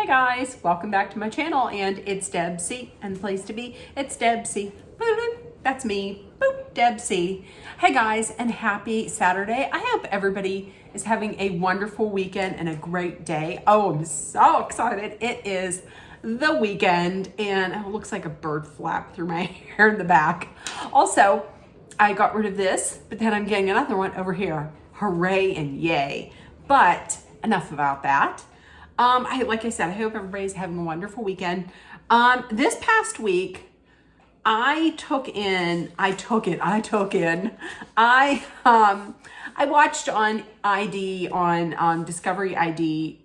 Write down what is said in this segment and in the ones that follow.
guys, welcome back to my channel, and it's Deb C, and the place to be, it's Deb C. Boop, boop. That's me, boop, Deb C. Hey guys, and happy Saturday. I hope everybody is having a wonderful weekend and a great day. Oh, I'm so excited. It is the weekend, and it looks like a bird flapped through my hair in the back. Also, I got rid of this, but then I'm getting another one over here. Hooray and yay. But enough about that. Like I said, I hope everybody's having a wonderful weekend. This past week, I watched on ID, on Discovery ID.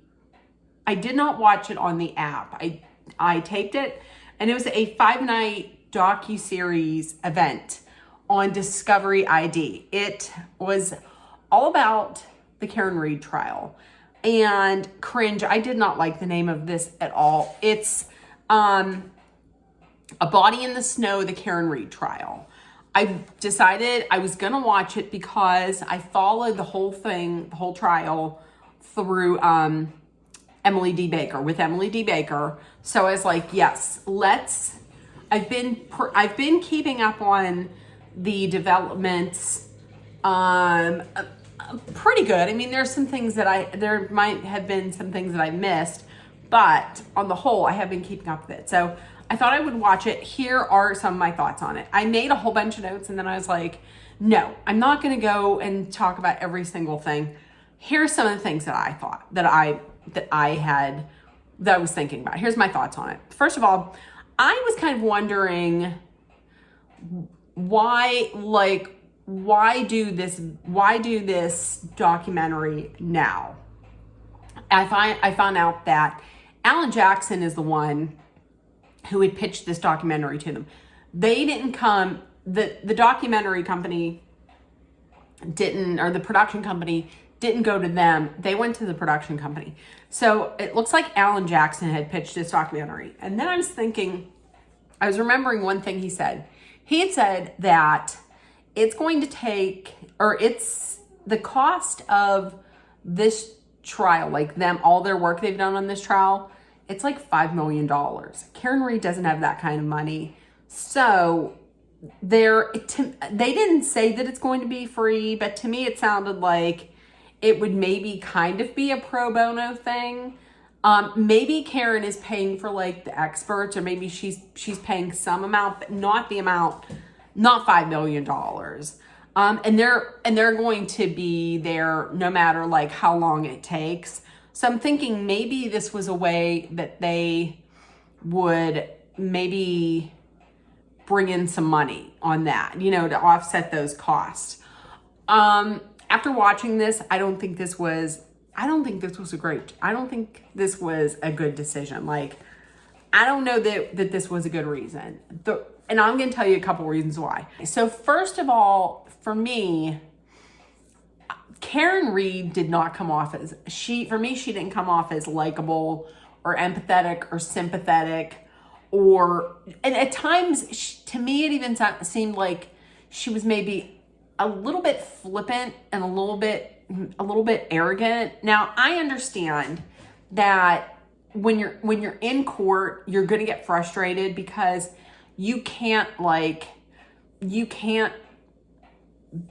I did not watch it on the app. I taped it, and it was a 5-night Docu-Series event on Discovery ID. It was all about the Karen Read trial. And cringe, I did not like the name of this at all. It's A Body in the Snow, the Karen Read trial. I decided I was gonna watch it because I followed the whole thing, the whole trial through Emily D. Baker. So I was like, yes, I've been keeping up on the developments, pretty good. I mean, there might have been some things that I missed, but on the whole, I have been keeping up with it. So I thought I would watch it. Here are some of my thoughts on it. I made a whole bunch of notes, and then I was like, no, I'm not going to go and talk about every single thing. Here's some of the things that I thought that I was thinking about. Here's my thoughts on it. First of all, I was kind of wondering why do this documentary now? I found out that Alan Jackson is the one who had pitched this documentary to them. They didn't come, the documentary company didn't, or the production company didn't go to them. They went to the production company. So it looks like Alan Jackson had pitched this documentary. And then I was remembering one thing he said. He had said that it's going to take, or it's the cost of this trial, like all their work they've done on this trial, it's like $5 million. Karen Read doesn't have that kind of money. So they didn't say that it's going to be free, but to me it sounded like it would maybe kind of be a pro bono thing. Maybe Karen is paying for like the experts, or maybe she's paying some amount, but not the amount, not $5 million. And they're going to be there no matter like how long it takes. So I'm thinking maybe this was a way that they would maybe bring in some money on that, to offset those costs. After watching this, I don't think this was a good decision. Like, I don't know that this was a good reason. And I'm going to tell you a couple reasons why. So first of all, for me, Karen Read did not come off as, she didn't come off as likable or empathetic or sympathetic, and at times, to me, it even seemed like she was maybe a little bit flippant and a little bit arrogant. Now, I understand that when you're in court, you're going to get frustrated because you can't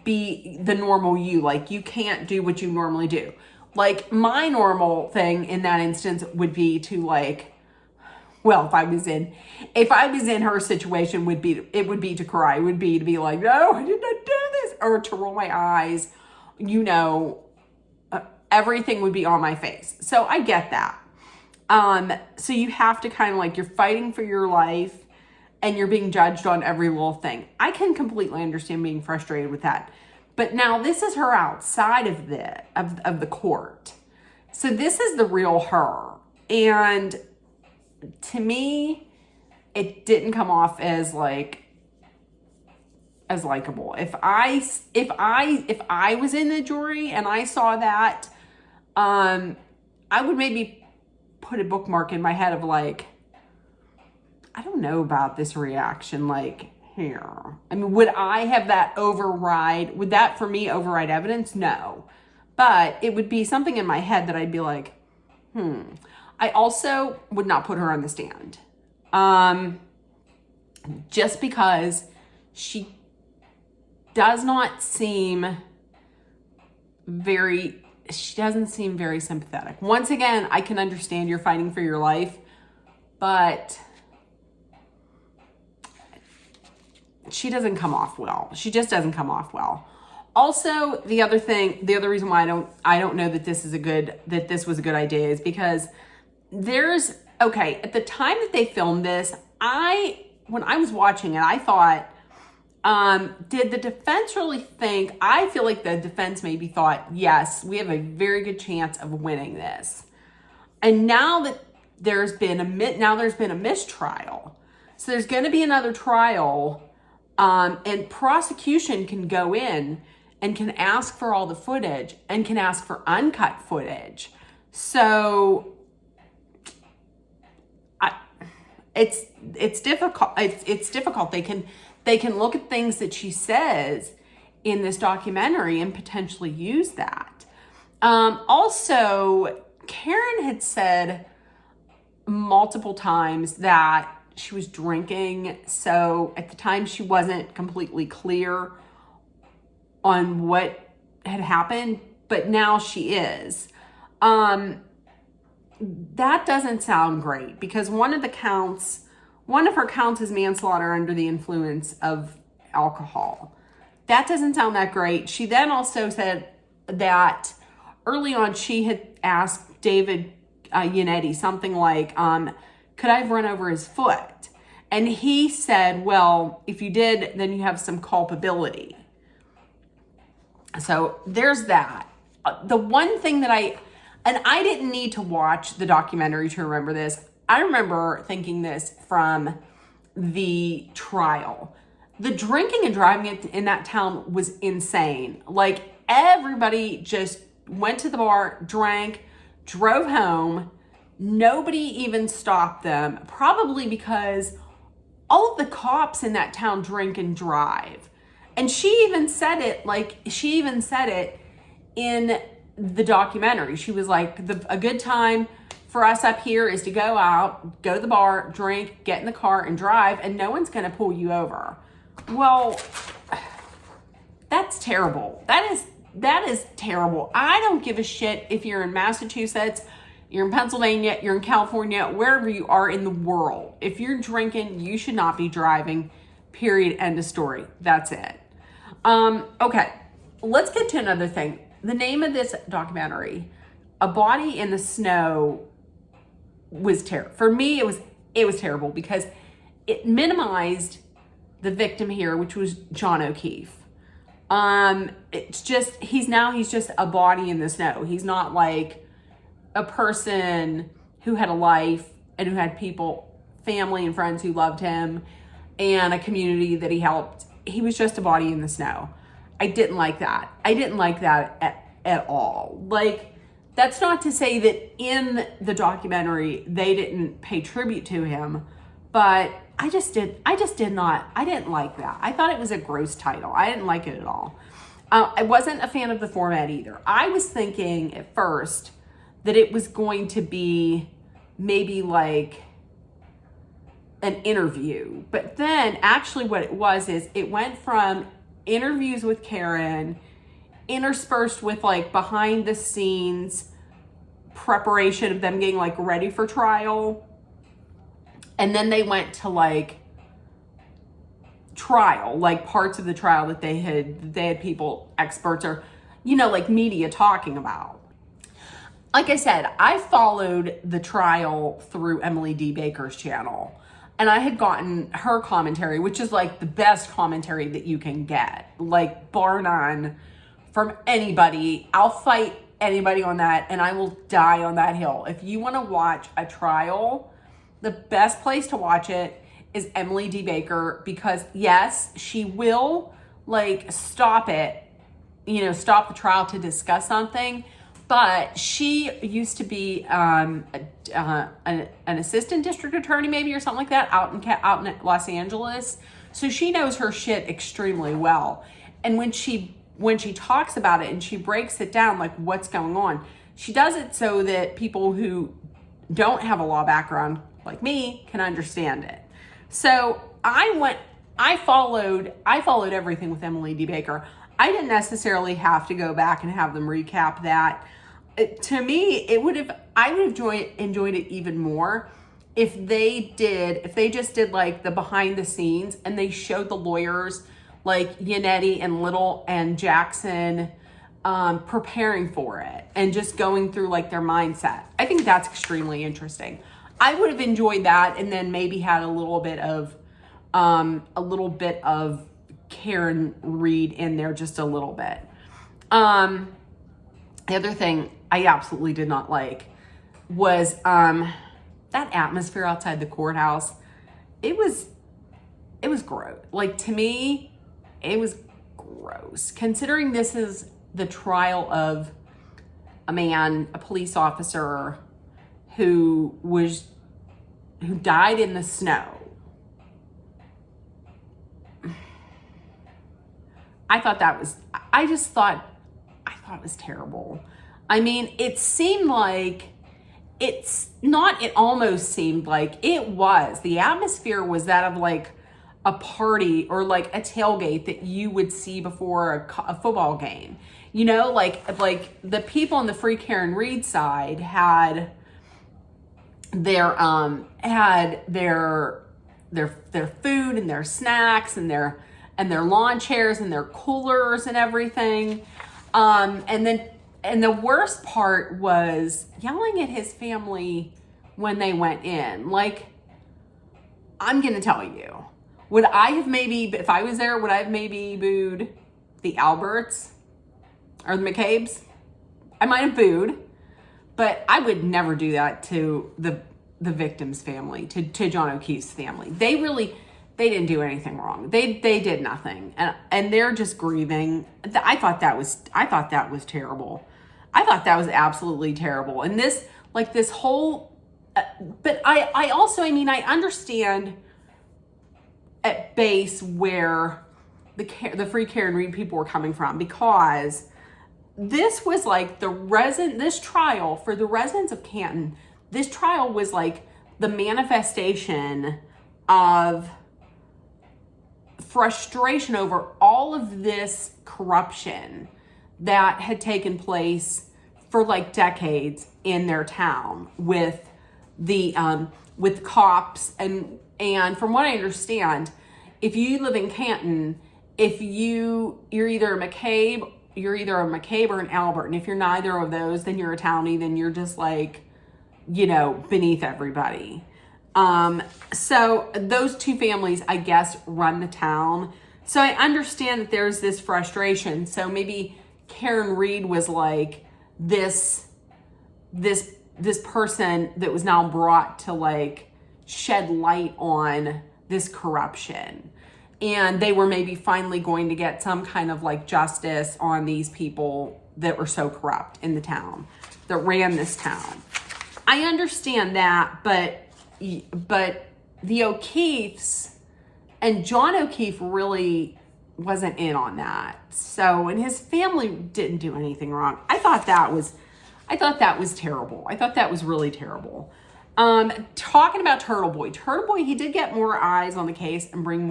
be the normal you. Like, you can't do what you normally do. Like, my normal thing in that instance would be to if I was in her situation, it would be to cry. It would be to be like, no, I did not do this, or to roll my eyes. Everything would be on my face. So I get that. So you have to kind of you're fighting for your life, and you're being judged on every little thing. I can completely understand being frustrated with that. But now this is her outside of the court. So this is the real her. And to me, it didn't come off as likable. If I was in the jury and I saw that, I would maybe put a bookmark in my head of I don't know about this reaction here. I mean, would I have that would that for me override evidence? No. But it would be something in my head that I'd be like, I also would not put her on the stand. Just because she does not seem she doesn't seem very sympathetic. Once again, I can understand you're fighting for your life, but she doesn't come off well. She just doesn't come off well. Also, the other reason why I don't know that this was a good idea is because at the time that they filmed this, when I was watching it, I thought, did the defense really think, I feel like the defense maybe thought, yes, we have a very good chance of winning this. And now that there's been a mistrial, so there's going to be another trial, and prosecution can go in and can ask for all the footage and can ask for uncut footage. So it's difficult. It's difficult. They can look at things that she says in this documentary and potentially use that. Also, Karen had said multiple times that she was drinking. So at the time she wasn't completely clear on what had happened, but now she is. That doesn't sound great because one of her counts is manslaughter under the influence of alcohol. That doesn't sound that great. She then also said that early on she had asked David Yannetti something like, could I have run over his foot? And he said, well, if you did, then you have some culpability. So there's that. The one thing that I didn't need to watch the documentary to remember this. I remember thinking this from the trial. The drinking and driving in that town was insane. Like, everybody just went to the bar, drank, drove home. Nobody even stopped them, probably because all of the cops in that town drink and drive. And she even said it in the documentary. She was like, a good time for us up here is to go out, go to the bar, drink, get in the car and drive, and no one's going to pull you over. Well, that's terrible. That is terrible. I don't give a shit if you're in Massachusetts, you're in Pennsylvania, you're in California, wherever you are in the world. If you're drinking, you should not be driving, period, end of story. That's it. Okay, let's get to another thing. The name of this documentary, A Body in the Snow, was terrible. For me, it was terrible because it minimized the victim here, which was John O'Keefe. It's just, he's just a body in the snow. He's not like a person who had a life and who had people, family and friends who loved him and a community that he helped. He was just a body in the snow. I didn't like that. I didn't like that at all. Like, that's not to say that in the documentary they didn't pay tribute to him, but I didn't like that. I thought it was a gross title. I didn't like it at all. I wasn't a fan of the format either. I was thinking at first that it was going to be maybe like an interview, but then actually what it was is it went from interviews with Karen interspersed with like behind the scenes preparation of them getting like ready for trial, and then they went to like trial, like parts of the trial that they had people, experts, or like media talking about. Like I said, I followed the trial through Emily D. Baker's channel, and I had gotten her commentary, which is like the best commentary that you can get, like bar none, from anybody. I'll fight anybody on that, and I will die on that hill. If you want to watch a trial, the best place to watch it is Emily D. Baker, because yes, she will like stop the trial to discuss something, but she used to be an assistant district attorney maybe or something like that out in Los Angeles. So she knows her shit extremely well. And when she talks about it and she breaks it down, like what's going on, she does it so that people who don't have a law background like me can understand it. So I followed everything with Emily D. Baker. I didn't necessarily have to go back and have them recap that. To me, I would have enjoyed it even more if they just did like the behind the scenes and they showed the lawyers like Yannetti and Little and Jackson preparing for it and just going through like their mindset. I think that's extremely interesting. I would have enjoyed that, and then maybe had a little bit of Karen Reed in there, just a little bit. The other thing I absolutely did not like was that atmosphere outside the courthouse. It was gross. Like, to me, it was gross. Considering this is the trial of a police officer who died in the snow. I thought it was terrible. I mean, it almost seemed like it was. The atmosphere was that of like a party or like a tailgate that you would see before a football game. You know, like the people on the Free Karen Reed side had their food and their snacks and their lawn chairs and their coolers and everything. And the worst part was yelling at his family when they went in. Like, I'm going to tell you, if I was there, would I have maybe booed the Alberts or the McCabe's? I might have booed, but I would never do that to the victim's family, to John O'Keefe's family. They didn't do anything wrong. They did nothing, and they're just grieving. I thought that was terrible. I thought that was absolutely terrible. And this whole, but I also, I mean, I understand at base where the Free Karen Reed people were coming from, because this was like this trial for the residents of Canton. This trial was like the manifestation of frustration over all of this corruption that had taken place for like decades in their town with cops and from what I understand, if you live in Canton, you're either a McCabe or an Albert, and if you're neither of those, then you're a townie, then you're just like, you know, beneath everybody. So those two families, I guess, run the town. So I understand that there's this frustration. So maybe Karen Reed was like this person that was now brought to like shed light on this corruption. And they were maybe finally going to get some kind of like justice on these people that were so corrupt in the town, that ran this town. I understand that, but the O'Keefes and John O'Keefe really wasn't in on that. So, and his family didn't do anything wrong. I thought that was terrible. I thought that was really terrible. Talking about Turtle Boy, he did get more eyes on the case and bring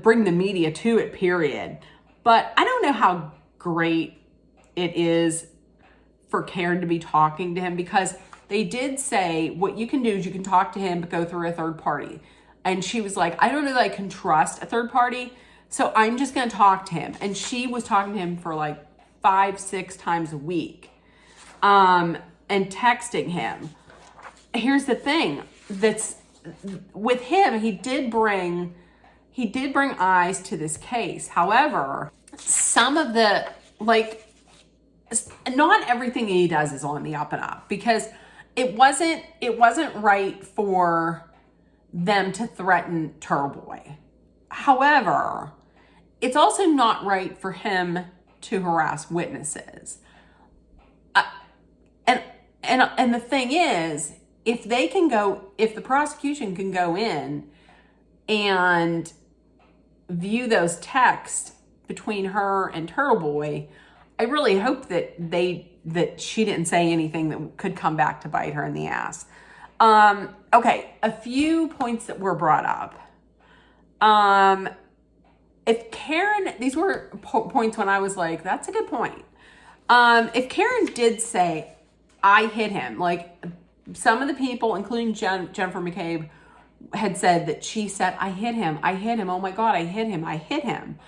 bring the media to it, period. But I don't know how great it is for Karen to be talking to him, because they did say what you can do is you can talk to him, but go through a third party. And she was like, I don't know that I can trust a third party, so I'm just going to talk to him. And she was talking to him for like 5-6 times a week, and texting him. Here's the thing that's with him, he did bring eyes to this case. However, some of the, like, not everything he does is on the up and up, because it wasn't right for them to threaten Turtle Boy. However, it's also not right for him to harass witnesses. And the thing is, if the prosecution can go in and view those texts between her and Turtle Boy, I really hope that they that she didn't say anything that could come back to bite her in the ass. Okay, a few points that were brought up. If Karen, these were points when I was like, that's a good point. If Karen did say, I hit him, like some of the people, including Jennifer McCabe, had said that she said, I hit him, oh my God, I hit him.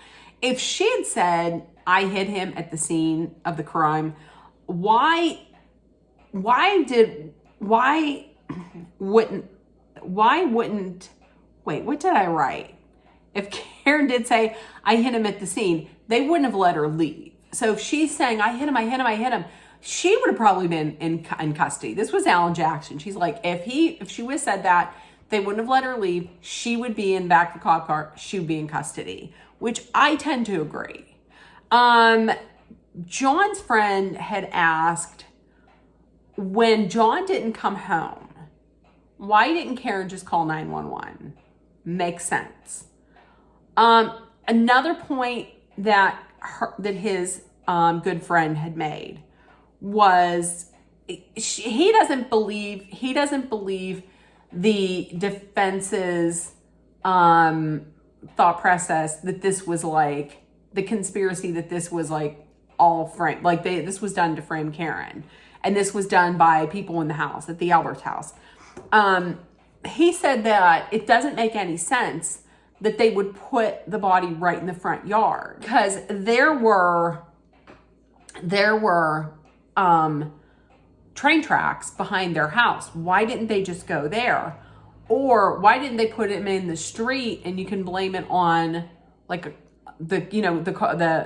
If she had said, I hit him at the scene of the crime, why wouldn't, wait, what did I write? If Karen did say, I hit him at the scene, they wouldn't have let her leave. So if she's saying, I hit him, she would have probably been in custody. This was Alan Jackson. She's like, if she would have said that, they wouldn't have let her leave. She would be in back of the cop car. She would be in custody, which I tend to agree. John's friend had asked, when John didn't come home, why didn't Karen just call 911? Makes sense. Another point that his good friend had made was he doesn't believe the defense's thought process that this was like the conspiracy, that this was like all framed, like this was done to frame Karen, and this was done by people in the house at the Alberts house. He said that it doesn't make any sense that they would put the body right in the front yard, because there were train tracks behind their house. Why didn't they just go there? Or why didn't they put him in the street and you can blame it on like the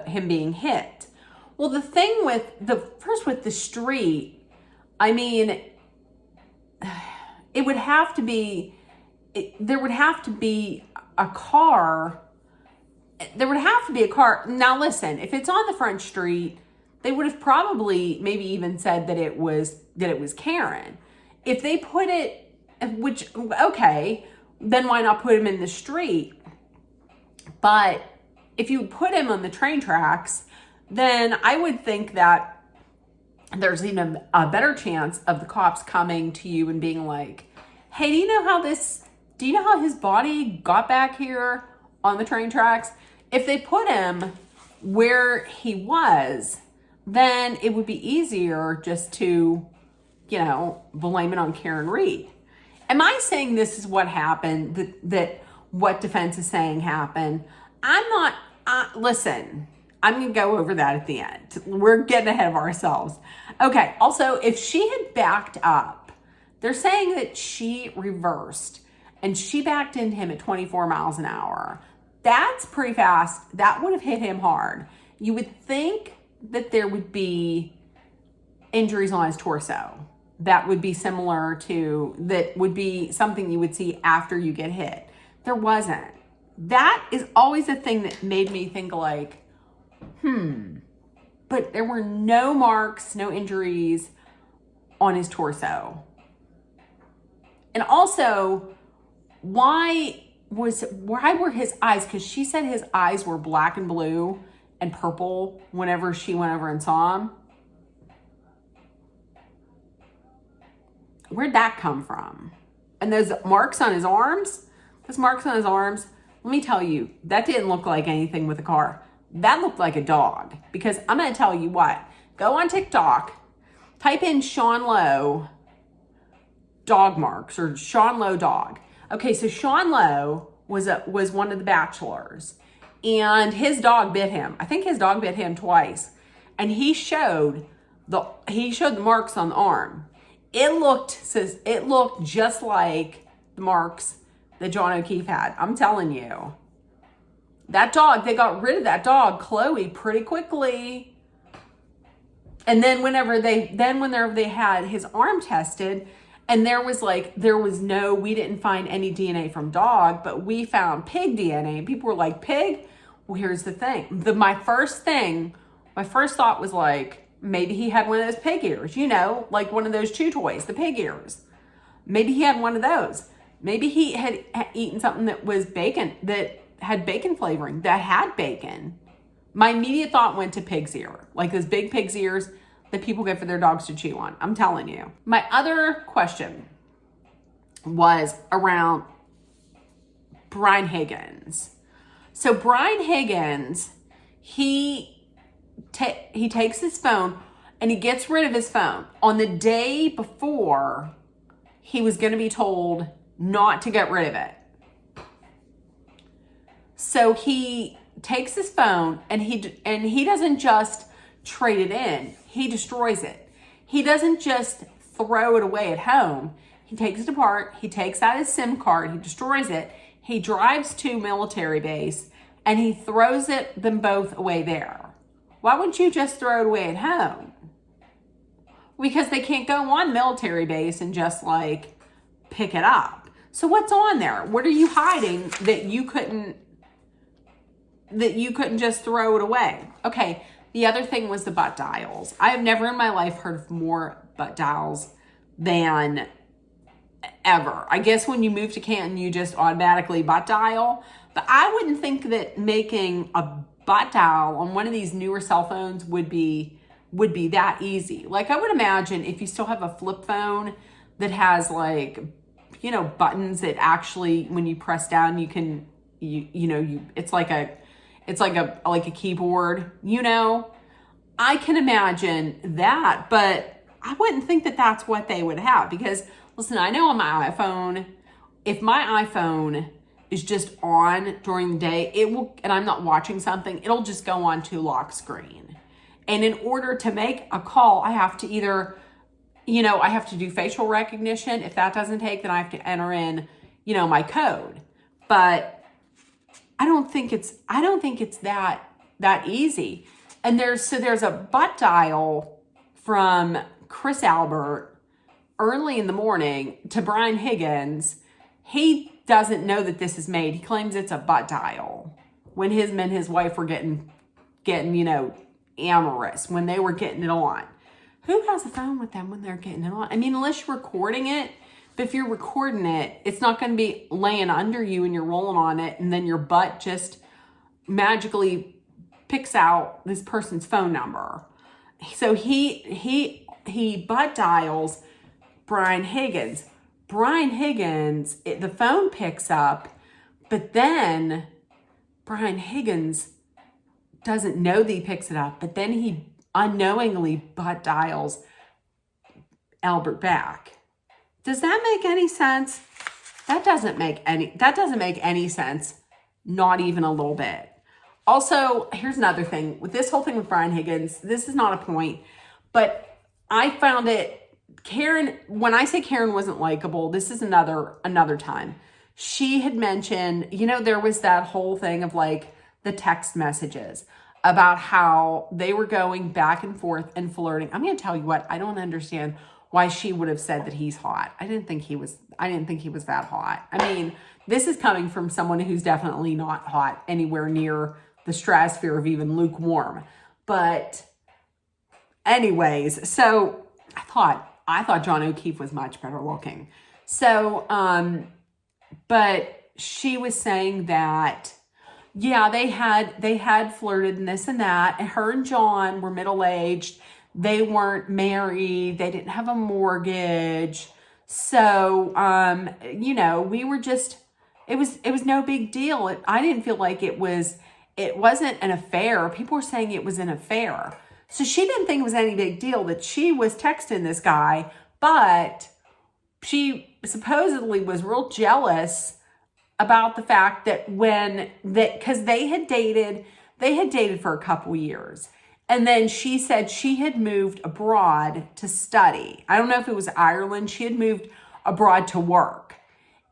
him being hit? Well, the thing with the street, I mean, there would have to be a car. Now listen, if it's on the front street, they would have probably maybe even said that it was Karen. If they put it, okay, then why not put him in the street? But if you put him on the train tracks, then I would think that there's even a better chance of the cops coming to you and being like, hey, do you know how his body got back here on the train tracks? If they put him where he was, then it would be easier just to, blame it on Karen Reed. Am I saying this is what happened, that what defense is saying happened? I'm not, listen, I'm going to go over that at the end. We're getting ahead of ourselves. Okay, also, if she had backed up, they're saying that she reversed and she backed into him at 24 miles an hour. That's pretty fast. That would have hit him hard. You would think that there would be injuries on his torso. That would be that would be something you would see after you get hit. There wasn't. That is always the thing that made me think like, but there were no marks, no injuries on his torso. And also, why were his eyes, because she said his eyes were black and blue and purple whenever she went over and saw him. Where'd that come from? And those marks on his arms, let me tell you, that didn't look like anything with a car. That looked like a dog. Because I'm going to tell you what, go on TikTok, type in Sean Lowe dog marks or Sean Lowe dog. Okay, so Sean Lowe was one of the bachelors, and his dog bit him. I think his dog bit him twice, and he showed the marks on the arm. It looked just like the marks that John O'Keefe had. I'm telling you, that dog, they got rid of that dog, Chloe, pretty quickly. And then whenever they had his arm tested, and we didn't find any DNA from dog, but we found pig DNA. And people were like, pig? Well, here's the thing. My first thought was like, maybe he had one of those pig ears, like one of those chew toys, the pig ears. Maybe he had one of those. Maybe he had eaten something that was bacon, that had bacon flavoring, that had bacon. My immediate thought went to pig's ear, like those big pig's ears that people get for their dogs to chew on. I'm telling you. My other question was around Brian Higgins. So Brian Higgins, he takes his phone and he gets rid of his phone on the day before he was going to be told not to get rid of it. So he takes his phone and he doesn't just trade it in. He destroys it. He doesn't just throw it away at home. He takes it apart. He takes out his SIM card. He destroys it. He drives to military base and he throws them both away there. Why wouldn't you just throw it away at home? Because they can't go on military base and just like pick it up. So what's on there? What are you hiding that you couldn't just throw it away? Okay, the other thing was the butt dials. I have never in my life heard of more butt dials than ever. I guess when you move to Canton, you just automatically butt dial. But I wouldn't think that making a butt dial on one of these newer cell phones would be that easy. Like I would imagine if you still have a flip phone that has like, you know, buttons that actually when you press down, you can, it's like a keyboard, you know, I can imagine that, but I wouldn't think that that's what they would have because listen, I know on my iPhone, if my iPhone is just on during the day, it will, and I'm not watching something, it'll just go on to lock screen. And in order to make a call, I have to either, I have to do facial recognition. If that doesn't take, then I have to enter in, my code. But I don't think it's that easy. And there's a butt dial from Chris Albert early in the morning to Brian Higgins. He doesn't know that this is made. He claims it's a butt dial when him and his wife were getting, amorous, when they were getting it on. Who has a phone with them when they're getting it on? I mean, unless you're recording it, but if you're recording it, it's not going to be laying under you and you're rolling on it and then your butt just magically picks out this person's phone number. So he butt dials Brian Higgins. Brian Higgins, the phone picks up, but then Brian Higgins doesn't know that he picks it up, but then he unknowingly butt dials Albert back. Does that make any sense? That doesn't make any sense, not even a little bit. Also, here's another thing. With this whole thing with Brian Higgins, this is not a point, but I found it, Karen, when I say Karen wasn't likable, this is another time. She had mentioned, there was that whole thing of like the text messages about how they were going back and forth and flirting. I'm going to tell you what, I don't understand why she would have said that he's hot. I didn't think he was that hot. I mean, this is coming from someone who's definitely not hot anywhere near the stratosphere of even lukewarm. But anyways, so I thought John O'Keefe was much better looking. So, but she was saying that, yeah, they had flirted and this and that. And her and John were middle-aged. They weren't married. They didn't have a mortgage. So, we were just, it was no big deal. I didn't feel like it wasn't an affair. People were saying it was an affair. So she didn't think it was any big deal that she was texting this guy, but she supposedly was real jealous about the fact that because they had dated for a couple years. And then she said she had moved abroad to study. I don't know if it was Ireland. She had moved abroad to work.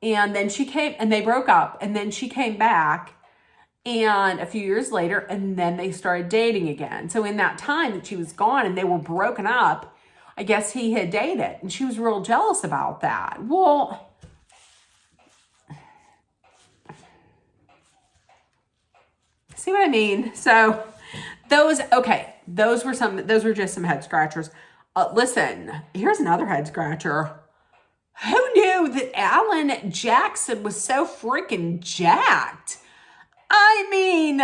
And then she came and they broke up. And then she came back and a few years later, and then they started dating again. So in that time that she was gone and they were broken up, I guess he had dated. And she was real jealous about that. Well, see what I mean? So those were just some head scratchers. Listen, here's another head scratcher. Who knew that Alan Jackson was so freaking jacked? I mean,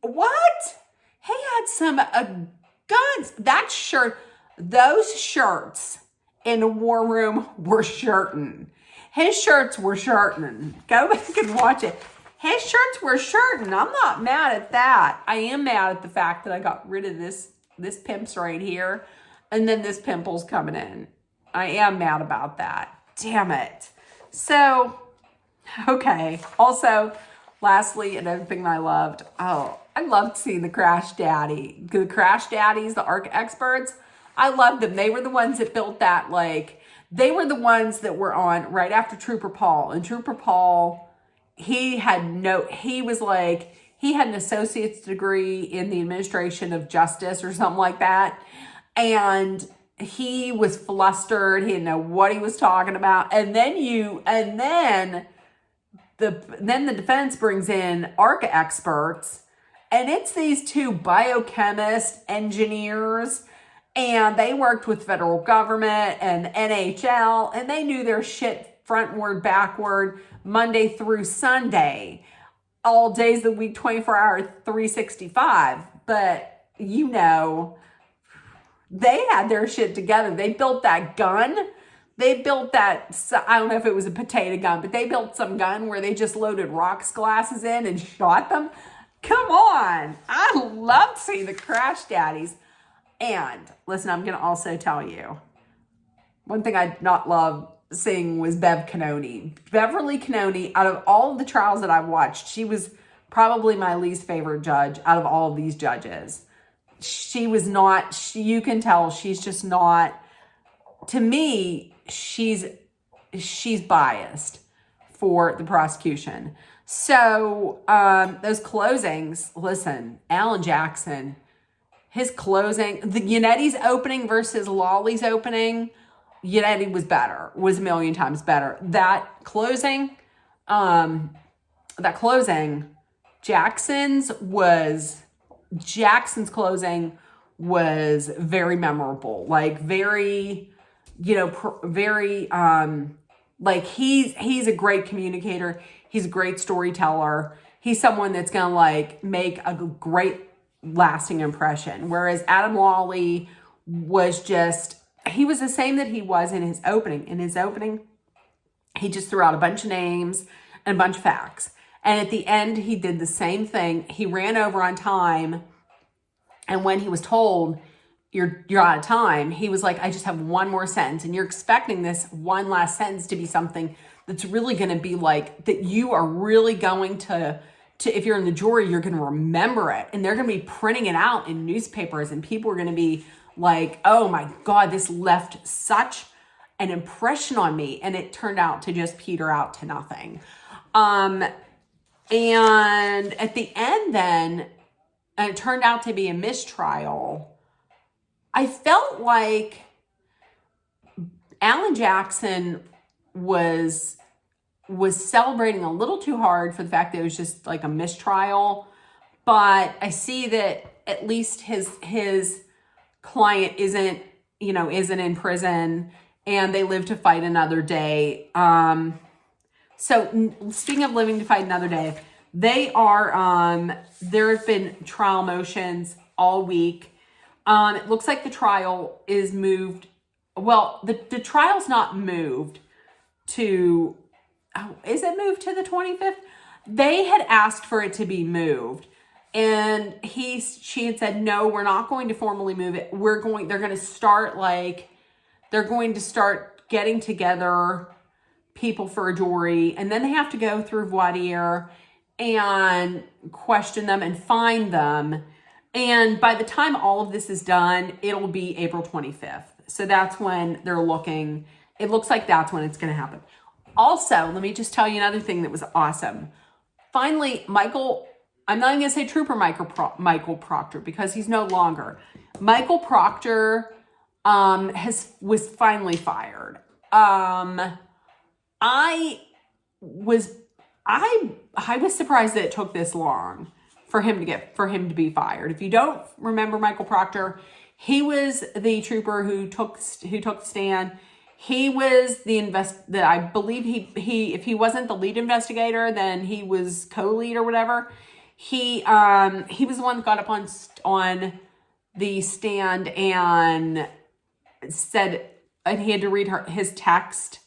what? He had some guns. That shirt, Those shirts in the war room were shirting. His shirts were shirting. Go back and watch it. His shirts were shirting. I'm not mad at that. I am mad at the fact that I got rid of this pimp's right here, and then this pimple's coming in. I am mad about that. Damn it. So, okay. Also, lastly, another thing that I loved. Oh, I loved seeing the Crash Daddy. The Crash Daddies, the ARC experts. I loved them. They were the ones that built that, like, they were the ones that were on right after Trooper Paul. And Trooper Paul, he had an associate's degree in the administration of justice or something like that. And he was flustered. He didn't know what he was talking about. And then the defense brings in ARC experts, and it's these two biochemists, engineers, and they worked with federal government and NHL, and they knew their shit frontward, backward, Monday through Sunday, all days of the week, 24 hours, 365. But, they had their shit together. They built that gun. They built that, I don't know if it was a potato gun, but they built some gun where they just loaded rocks glasses in and shot them. Come on. I loved seeing the Crash Daddies. And listen, I'm going to also tell you, one thing I did not love seeing was Bev Cannoni. Beverly Cannoni, out of all of the trials that I've watched, she was probably my least favorite judge out of all of these judges. She was not, you can tell she's just not, to me, she's biased for the prosecution. So those closings, listen, Alan Jackson, his closing, the Yanetti's opening versus Lawley's opening, Yanetti was a million times better. That closing, Jackson's closing was very memorable, like very, like he's a great communicator. He's a great storyteller. He's someone that's going to like make a great lasting impression. Whereas Adam Lawley was he was the same that he was in his opening. In his opening, he just threw out a bunch of names and a bunch of facts. And at the end, he did the same thing. He ran over on time. And when he was told, you're out of time, he was like, I just have one more sentence. And you're expecting this one last sentence to be something that's really going to be like, that you are really going to if you're in the jury, you're going to remember it. And they're going to be printing it out in newspapers. And people are going to be like, oh my God, this left such an impression on me. And it turned out to just peter out to nothing. And at the end then, and it turned out to be a mistrial, I felt like Alan Jackson was celebrating a little too hard for the fact that it was just like a mistrial. But I see that at least his client isn't in prison, and they live to fight another day. So speaking of living to fight another day, they are, there have been trial motions all week. It looks like the trial is moved. Well, the trial's not moved to, is it moved to the 25th? They had asked for it to be moved. And she had said, no, we're not going to formally move it. They're going to start getting together people for a jury, and then they have to go through voir dire and question them and find them. And by the time all of this is done, it'll be April 25th. So that's when they're looking. It looks like that's when it's going to happen. Also, let me just tell you another thing that was awesome. Finally, I'm not even going to say Trooper Michael Proctor, because he's no longer. Michael Proctor was finally fired. I was surprised that it took this long for him to be fired. If you don't remember Michael Proctor, he was the trooper who took the stand. He was that I believe he if he wasn't the lead investigator, then he was co-lead or whatever. He was the one that got up on the stand and said, and he had to read his text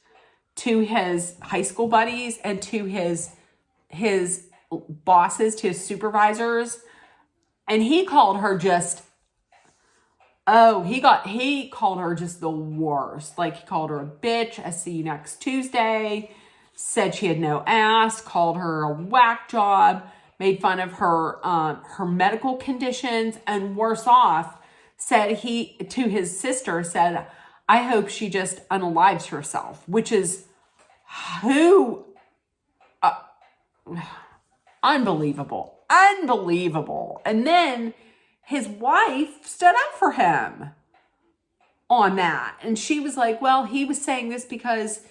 to his high school buddies and to his bosses, to his supervisors. And he called her just, he called her just the worst. Like, he called her a bitch. I see you next Tuesday. Said she had no ass. Called her a whack job. Made fun of her medical conditions, and worse off, said he to his sister, said, I hope she just unalives herself, which is unbelievable. And then his wife stood up for him on that. And she was like, well, he was saying this because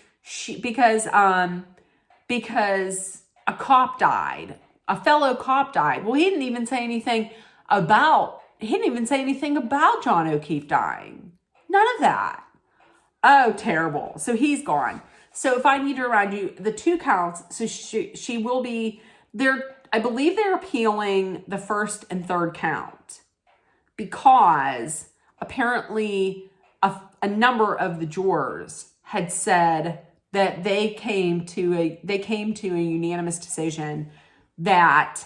a cop died. A fellow cop died. Well, he didn't even say anything about John O'Keefe dying. None of that. Oh, terrible. So he's gone. So if I need to remind you, the 2 counts, so she will be there. I believe they're appealing the 1st and 3rd count because apparently a number of the jurors had said that they came to a unanimous decision that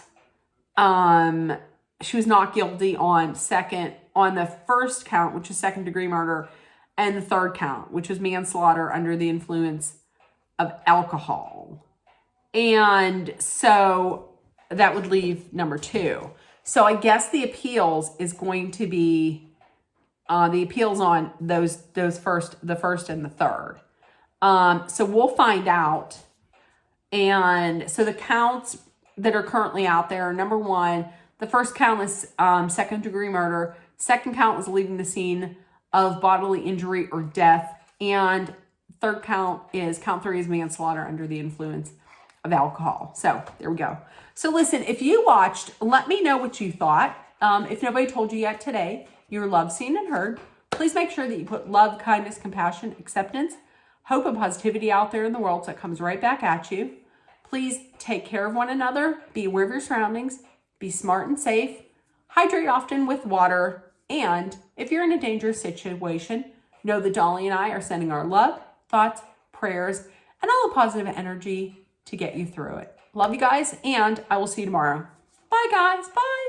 she was not guilty on the 1st count, which is 2nd-degree murder, and the 3rd count, which was manslaughter under the influence of alcohol. And so that would leave number 2. So I guess the appeals is going to be the appeals on the 1st and the 3rd. So we'll find out. And so the counts that are currently out there, number 1, the 1st count is 2nd-degree murder. 2nd count was leaving the scene of bodily injury or death. And 3rd count 3 is manslaughter under the influence of alcohol. So there we go. So listen, if you watched, let me know what you thought. If nobody told you yet today, you're loved, seen, and heard. Please make sure that you put love, kindness, compassion, acceptance, hope, and positivity out there in the world so it comes right back at you. Please take care of one another. Be aware of your surroundings. Be smart and safe. Hydrate often with water. And if you're in a dangerous situation, know that Dolly and I are sending our love, thoughts, prayers, and all the positive energy to get you through it. Love you guys, and I will see you tomorrow. Bye, guys. Bye.